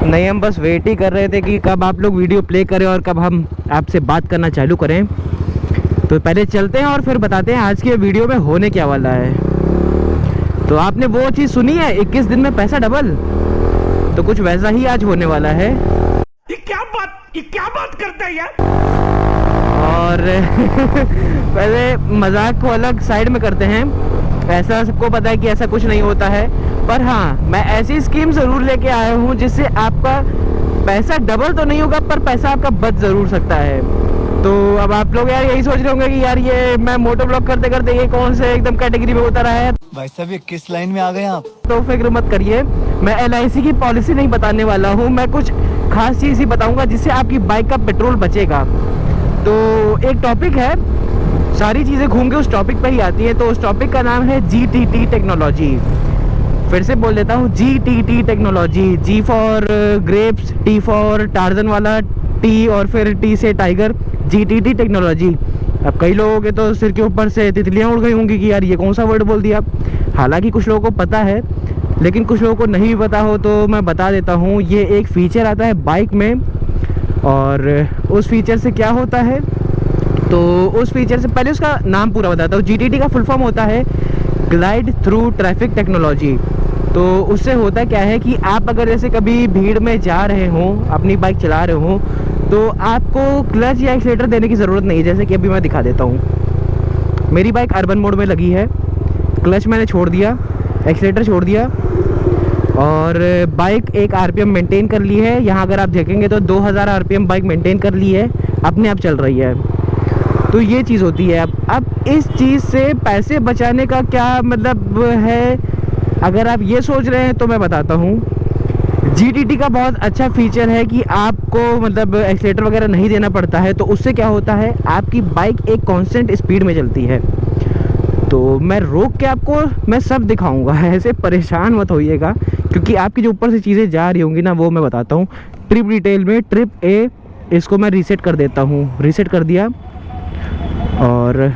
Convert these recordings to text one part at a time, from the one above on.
नहीं, हम बस वेट ही कर रहे थे कि कब आप लोग वीडियो प्ले करें और कब हम आपसे बात करना चालू करें। तो पहले चलते हैं और फिर बताते हैं आज के वीडियो में होने क्या वाला है। तो आपने वो चीज़ सुनी है 21 दिन में पैसा डबल, तो कुछ वैसा ही आज होने वाला है। ये क्या बात करता है यार। और पहले मजाक को अलग साइड में करते हैं। ऐसा सबको पता है कि ऐसा कुछ नहीं होता है, पर हाँ, मैं ऐसी स्कीम ज़रूर लेके आया हूँ जिससे आपका पैसा डबल तो नहीं होगा, पर पैसा आपका बच ज़रूर सकता है। तो अब आप लोग यार यही सोच रहे होंगे कि यार ये मैं मोटो ब्लॉग करते करते ये कौन से एकदम कैटेगरी में उतर आया है। भाई साहब ये किस लाइन में आ गए आप? तो फिक्र मत करिए, मैं LIC की पॉलिसी नहीं बताने वाला हूँ। मैं कुछ खास चीज़ ही बताऊँगा जिससे आपकी बाइक का पेट्रोल बचेगा। तो एक टॉपिक है, सारी चीज़ें घूम के उस टॉपिक पर ही आती है। तो उस टॉपिक का नाम है GTT टेक्नोलॉजी। फिर से बोल देता हूँ, GTT technology. G for grapes, T for torsion वाला T, और फिर T से टाइगर, GTT टेक्नोलॉजी। अब कई लोगों के तो सिर के ऊपर से तितलियाँ उड़ गई होंगी कि यार ये कौन सा वर्ड बोल दिया। हालांकि कुछ लोगों को पता है, लेकिन कुछ लोगों को नहीं पता हो तो मैं बता देता हूँ। ये एक फ़ीचर आता है बाइक में, और उस फीचर से क्या होता है, तो उस फीचर से पहले उसका नाम पूरा बताता हूँ। GTT का फुल फॉर्म होता है ग्लाइड थ्रू ट्रैफिक टेक्नोलॉजी। तो उससे होता क्या है कि आप अगर जैसे कभी भीड़ में जा रहे हों, अपनी बाइक चला रहे हों, तो आपको क्लच या एक्सीलेटर देने की ज़रूरत नहीं है। जैसे कि अभी मैं दिखा देता हूँ, मेरी बाइक अर्बन मोड में लगी है, क्लच मैंने छोड़ दिया, एक्सीलेटर छोड़ दिया, और बाइक एक RPM मेंटेन कर ली है। यहाँ अगर आप देखेंगे तो 2000 RPM बाइक मेंटेन कर ली है, अपने आप चल रही है। तो ये चीज़ होती है। अब इस चीज़ से पैसे बचाने का क्या मतलब है, अगर आप ये सोच रहे हैं तो मैं बताता हूँ। GTT का बहुत अच्छा फीचर है कि आपको मतलब एक्सीलेटर वगैरह नहीं देना पड़ता है। तो उससे क्या होता है, आपकी बाइक एक कांस्टेंट स्पीड में चलती है। तो मैं रोक के आपको मैं सब दिखाऊंगा, ऐसे परेशान मत होइएगा, क्योंकि आपकी जो ऊपर से चीज़ें जा रही होंगी ना, वो मैं बताता हूँ ट्रिप डिटेल में। ट्रिप A, इसको मैं रीसेट कर देता हूँ। रीसेट कर दिया और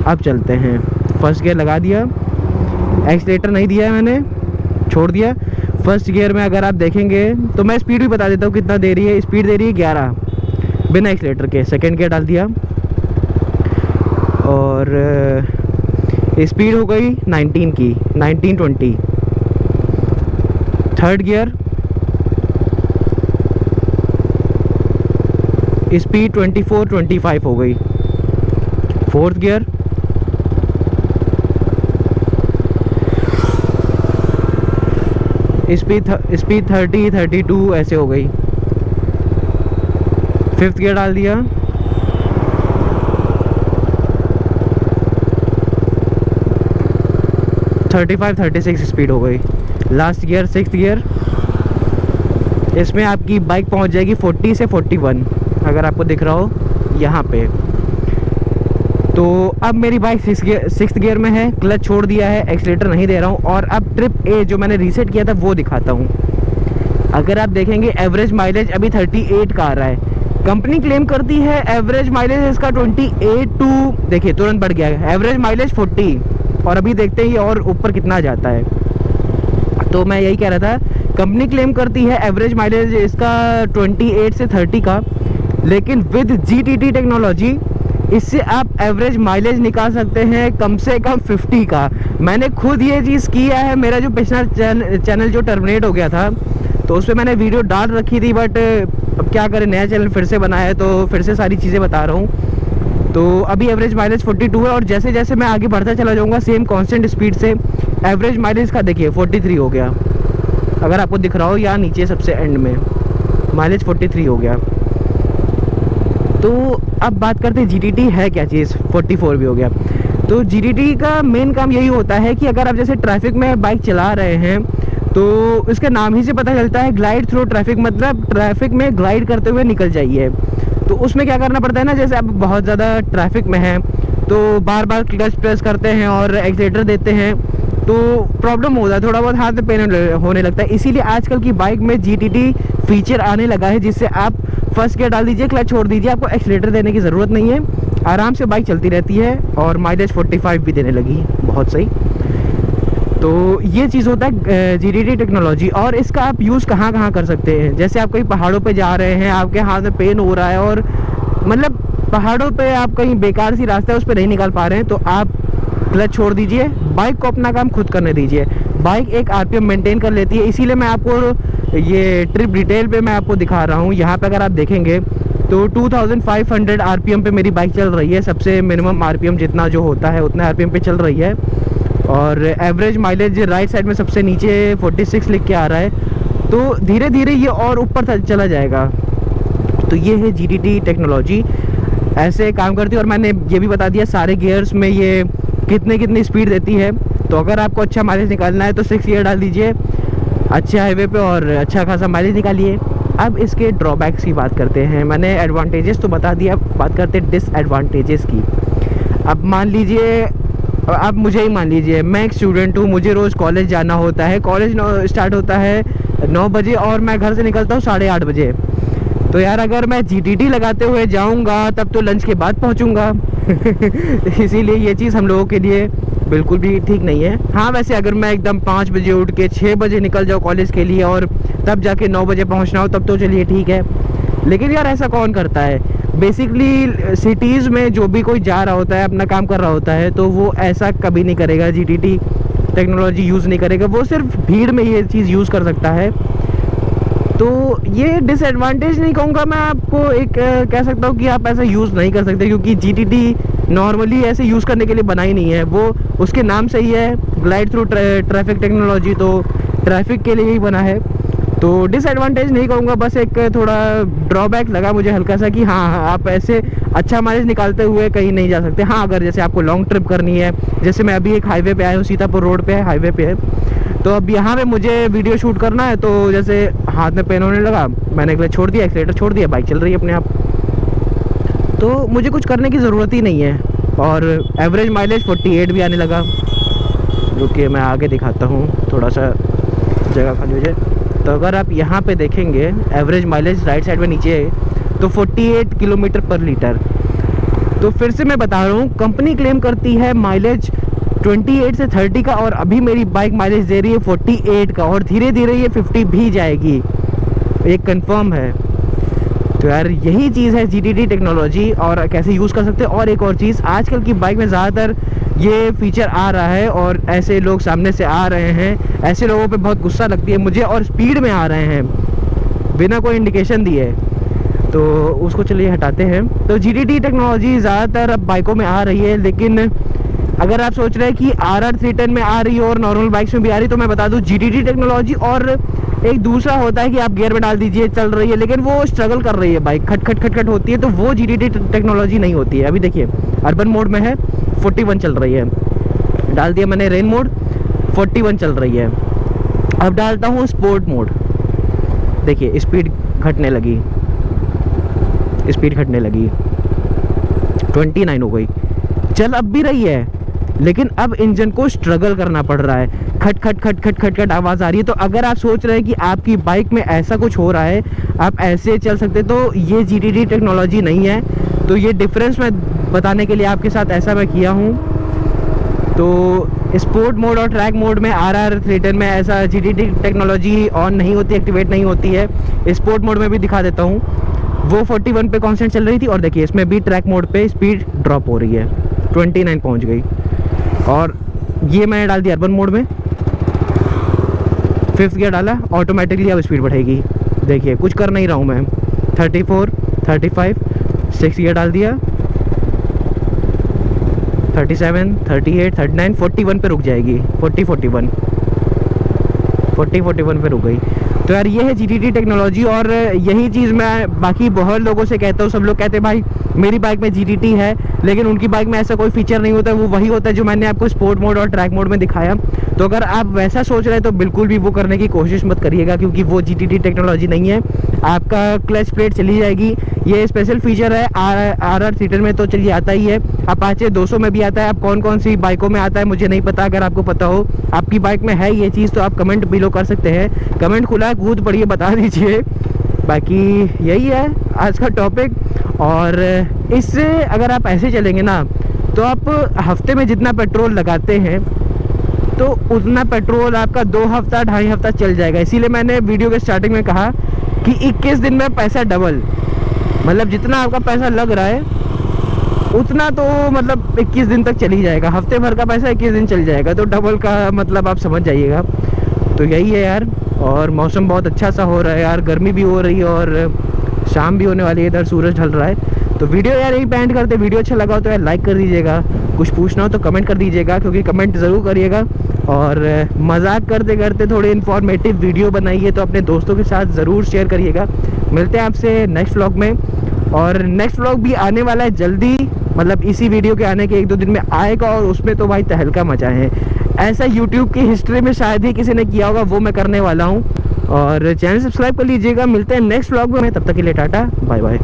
अब चलते हैं। फर्स्ट गियर लगा दिया, एक्सीलेटर नहीं दिया है मैंने, छोड़ दिया। फर्स्ट गियर में अगर आप देखेंगे तो मैं स्पीड भी बता देता हूँ कितना दे रही है। स्पीड दे रही है 11 बिना एक्सीलेटर के। सेकंड गियर डाल दिया और स्पीड हो गई 19 की, 19-20। थर्ड गियर स्पीड 24-25 हो गई। फोर्थ गियर स्पीड 30-32 ऐसे हो गई। फिफ्थ गियर डाल दिया, थर्टी 36 स्पीड हो गई। लास्ट गियर सिक्स्थ गियर, इसमें आपकी बाइक पहुंच जाएगी 40 से 41, अगर आपको दिख रहा हो यहाँ पे। तो अब मेरी बाइक सिक्स्थ गियर में है, क्लच छोड़ दिया है, एक्सीलेटर नहीं दे रहा हूँ। और अब ट्रिप A जो मैंने रीसेट किया था वो दिखाता हूँ। अगर आप देखेंगे एवरेज माइलेज अभी 38 का आ रहा है। कंपनी क्लेम करती है एवरेज माइलेज इसका 28 टू, देखिए तुरंत बढ़ गया है, एवरेज माइलेज 40, और अभी देखते हैं ये और ऊपर कितना जाता है। तो मैं यही कह रहा था, कंपनी क्लेम करती है एवरेज माइलेज इसका 28 से 30 का, लेकिन विद GTT टेक्नोलॉजी इससे आप एवरेज माइलेज निकाल सकते हैं कम से कम 50 का। मैंने खुद ये चीज़ किया है। मेरा जो पिछला चैनल जो टर्मिनेट हो गया था, तो उस पर मैंने वीडियो डाल रखी थी, बट अब क्या करें, नया चैनल फिर से बनाया है तो फिर से सारी चीज़ें बता रहा हूँ। तो अभी एवरेज माइलेज 42 है, और जैसे जैसे मैं आगे बढ़ता चला जाऊँगा सेम कांस्टेंट स्पीड से एवरेज माइलेज का देखिए 43 हो गया। अगर आपको दिख रहा हो या नीचे सबसे एंड में माइलेज 43 हो गया। तो अब बात करते हैं GTT है क्या चीज़, 44 भी हो गया। तो GTT का मेन काम यही होता है कि अगर आप जैसे ट्रैफिक में बाइक चला रहे हैं, तो इसके नाम ही से पता चलता है ग्लाइड थ्रू ट्रैफिक, मतलब ट्रैफिक में ग्लाइड करते हुए निकल जाइए। तो उसमें क्या करना पड़ता है ना, जैसे आप बहुत ज़्यादा ट्रैफिक में हैं तो बार बार क्लच प्रेस करते हैं और एक्सीलेटर देते हैं, तो प्रॉब्लम होता है, थोड़ा बहुत हाथ में पेन होने लगता है। इसीलिए आजकल की बाइक में GTT फीचर आने लगा है, जिससे आप फर्स्ट गियर डाल दीजिए, क्लच छोड़ दीजिए, आपको एक्सीलेटर देने की ज़रूरत नहीं है, आराम से बाइक चलती रहती है, और माइलेज 45 भी देने लगी, बहुत सही। तो ये चीज़ होता है GTT टेक्नोलॉजी। और इसका आप यूज़ कहाँ कहाँ कर सकते हैं, जैसे आप कहीं पहाड़ों पे जा रहे हैं, आपके हाथ में पेन हो रहा है और मतलब पहाड़ों पे आप कहीं बेकार सी रास्ता है उस पर नहीं निकाल पा रहे हैं, तो आप क्लच छोड़ दीजिए, बाइक को अपना काम खुद करने दीजिए। बाइक एक RPM मेंटेन कर लेती है, इसीलिए मैं आपको ये ट्रिप डिटेल पे मैं आपको दिखा रहा हूँ। यहाँ पे अगर आप देखेंगे तो 2500 RPM पे मेरी बाइक चल रही है, सबसे मिनिमम RPM जितना जो होता है उतना RPM पे चल रही है। और एवरेज माइलेज राइट साइड में सबसे नीचे 46 लिख के आ रहा है, तो धीरे धीरे ये और ऊपर चला जाएगा। तो ये है GTT टेक्नोलॉजी, ऐसे काम करती है। और मैंने ये भी बता दिया सारे गियर्स में ये कितनी स्पीड देती है। तो अगर आपको अच्छा माइलेज निकालना है तो 6 गियर डाल दीजिए अच्छे हाईवे पे और अच्छा खासा माइलेज निकालिए। अब इसके ड्रॉबैक्स की बात करते हैं। मैंने एडवांटेजेस तो बता दिया, बात करते हैं डिसएडवांटेजेस की। अब मान लीजिए, आप मुझे ही मान लीजिए, मैं एक स्टूडेंट हूँ, मुझे रोज़ कॉलेज जाना होता है। कॉलेज स्टार्ट होता है 9 बजे और मैं घर से निकलता हूँ 8:30 बजे। तो यार अगर मैं GTT लगाते हुए जाऊँगा तब तो लंच के बाद पहुँचूँगा इसीलिए ये चीज़ हम लोगों के लिए बिल्कुल भी ठीक नहीं है। हाँ वैसे अगर मैं एकदम 5 बजे उठ के 6 बजे निकल जाऊँ कॉलेज के लिए और तब जाके 9 बजे पहुँचना हो तब तो चलिए ठीक है, लेकिन यार ऐसा कौन करता है। बेसिकली सिटीज़ में जो भी कोई जा रहा होता है, अपना काम कर रहा होता है, तो वो ऐसा कभी नहीं करेगा, GTT टेक्नोलॉजी यूज़ नहीं करेगा। वो सिर्फ भीड़ में ये चीज़ यूज़ कर सकता है। तो ये डिसएडवांटेज नहीं कहूँगा मैं आपको, एक कह सकता हूँ कि आप ऐसा यूज़ नहीं कर सकते, क्योंकि GTT नॉर्मली ऐसे यूज़ करने के लिए बनाई नहीं है। वो उसके नाम से ही है ग्लाइड थ्रू ट्रैफिक टेक्नोलॉजी, तो ट्रैफिक के लिए ही बना है। तो डिसएडवांटेज नहीं कहूँगा, बस एक थोड़ा ड्रॉबैक लगा मुझे हल्का सा कि हाँ आप ऐसे अच्छा माइलेज निकालते हुए कहीं नहीं जा सकते। हाँ अगर जैसे आपको लॉन्ग ट्रिप करनी है, जैसे मैं अभी एक हाईवे पे आया हूँ, सीतापुर रोड पे है, हाईवे पे है, तो अब यहाँ पे मुझे वीडियो शूट करना है, तो जैसे हाथ में पेन होने लगा, मैंने क्लच छोड़ दिया, एक्सीलेटर छोड़ दिया, बाइक चल रही है अपने आप, तो मुझे कुछ करने की ज़रूरत ही नहीं है। और एवरेज माइलेज 48 भी आने लगा, जो कि मैं आगे दिखाता हूँ, थोड़ा सा जगह खाली हो जाए। तो अगर आप यहाँ पे देखेंगे एवरेज माइलेज राइट साइड में नीचे है तो 48 किलोमीटर पर लीटर। तो फिर से मैं बता रहा हूँ, कंपनी क्लेम करती है माइलेज 28 से 30 का, और अभी मेरी बाइक माइलेज दे रही है 48 का, और धीरे धीरे ये 50 भी जाएगी, एक कंफर्म है। तो यार यही चीज़ है GTT टेक्नोलॉजी और कैसे यूज़ कर सकते हैं। और एक और चीज़, आजकल की बाइक में ज़्यादातर ये फीचर आ रहा है और ऐसे लोग सामने से आ रहे हैं, ऐसे लोगों पे बहुत गुस्सा लगती है मुझे, और स्पीड में आ रहे हैं बिना कोई इंडिकेशन दिए, तो उसको चलिए हटाते हैं। तो GTT टेक्नोलॉजी ज़्यादातर अब बाइकों में आ रही है, लेकिन अगर आप सोच रहे हैं कि RR 310 में आ रही है और नॉर्मल बाइक्स में भी आ रही है, तो मैं बता दूं GTT टेक्नोलॉजी, और एक दूसरा होता है कि आप गियर में डाल दीजिए चल रही है, लेकिन वो स्ट्रगल कर रही है बाइक, खट खट खट खट होती है, तो वो GTT टेक्नोलॉजी नहीं होती है। अभी देखिए अर्बन मोड में है 41 चल रही है, डाल दिया मैंने रेन मोड 41 चल रही है। अब डालता हूँ स्पोर्ट मोड, देखिए स्पीड घटने लगी, स्पीड घटने लगी, 29 हो गई, चल अब भी रही है, लेकिन अब इंजन को स्ट्रगल करना पड़ रहा है, खट खट खट खट खट खट आवाज़ आ रही है। तो अगर आप सोच रहे हैं कि आपकी बाइक में ऐसा कुछ हो रहा है, आप ऐसे चल सकते, तो ये GTT टेक्नोलॉजी नहीं है। तो ये डिफरेंस मैं बताने के लिए आपके साथ ऐसा मैं किया हूँ। तो स्पोर्ट मोड और ट्रैक मोड में RR 310 में ऐसा GTT टेक्नोलॉजी ऑन नहीं होती, एक्टिवेट नहीं होती है। स्पोर्ट मोड में भी दिखा देता हूँ, वो 41 पे कांस्टेंट चल रही थी, और देखिए इसमें भी ट्रैक मोड पे स्पीड ड्रॉप हो रही है, 29 पहुँच गई। और ये मैंने डाल दिया अर्बन मोड में, 5th गियर डाला, ऑटोमेटिकली अब स्पीड बढ़ेगी। देखिए कुछ कर नहीं रहा हूँ मैं, 34, 35, 6 गियर डाल दिया, 37, 38, 39, 41 पे रुक जाएगी, 41 पे रुक गई। तो यार ये है GTT टेक्नोलॉजी, और यही चीज़ मैं बाकी बहुत लोगों से कहता हूँ। सब लोग कहते हैं भाई मेरी बाइक में GTT है, लेकिन उनकी बाइक में ऐसा कोई फीचर नहीं होता, वो वही होता है जो मैंने आपको स्पोर्ट मोड और ट्रैक मोड में दिखाया। तो अगर आप वैसा सोच रहे हैं तो बिल्कुल भी वो करने की कोशिश मत करिएगा, क्योंकि वो GTT टेक्नोलॉजी नहीं है। आपका क्लच प्लेट चली जाएगी, ये स्पेशल फीचर है RR 310 में, तो चलिए आता ही है, अपाचे 200 में भी आता है। आप कौन कौन सी बाइकों में आता है मुझे नहीं पता, अगर आपको पता हो आपकी बाइक में है ये चीज़ तो आप कमेंट बिलो कर सकते हैं। कमेंट खुला है, कूद पड़िए, बता दीजिए। बाकी यही है आज का टॉपिक, और इससे अगर आप ऐसे चलेंगे ना, तो आप हफ्ते में जितना पेट्रोल लगाते हैं तो उतना पेट्रोल आपका 2 हफ्ता 2.5 हफ्ता चल जाएगा। इसीलिए मैंने वीडियो के स्टार्टिंग में कहा कि 21 दिन में पैसा डबल, मतलब जितना आपका पैसा लग रहा है उतना तो मतलब 21 दिन तक चल ही जाएगा। हफ्ते भर का पैसा 21 दिन चल जाएगा, तो डबल का मतलब आप समझ जाइएगा। तो यही है यार। और मौसम बहुत अच्छा सा हो रहा है यार, गर्मी भी हो रही है और शाम भी होने वाली है, इधर सूरज ढल रहा है। तो वीडियो यार यही बैंड करते। वीडियो अच्छा लगा हो तो यार लाइक कर दीजिएगा, कुछ पूछना हो तो कमेंट कर दीजिएगा, क्योंकि कमेंट ज़रूर करिएगा। और मजाक करते करते थोड़ी इन्फॉर्मेटिव वीडियो बनाइए तो अपने दोस्तों के साथ ज़रूर शेयर करिएगा। मिलते हैं आपसे नेक्स्ट व्लॉग में, और नेक्स्ट व्लॉग भी आने वाला है जल्दी, मतलब इसी वीडियो के आने के 1-2 दिन में आएगा। और उसमें तो भाई तहलका मचा है, ऐसा यूट्यूब की हिस्ट्री में शायद ही किसी ने किया होगा, वो मैं करने वाला हूँ। और चैनल सब्सक्राइब कर लीजिएगा। मिलते हैं नेक्स्ट व्लॉग में, तब तक के लिए टाटा बाय बाय।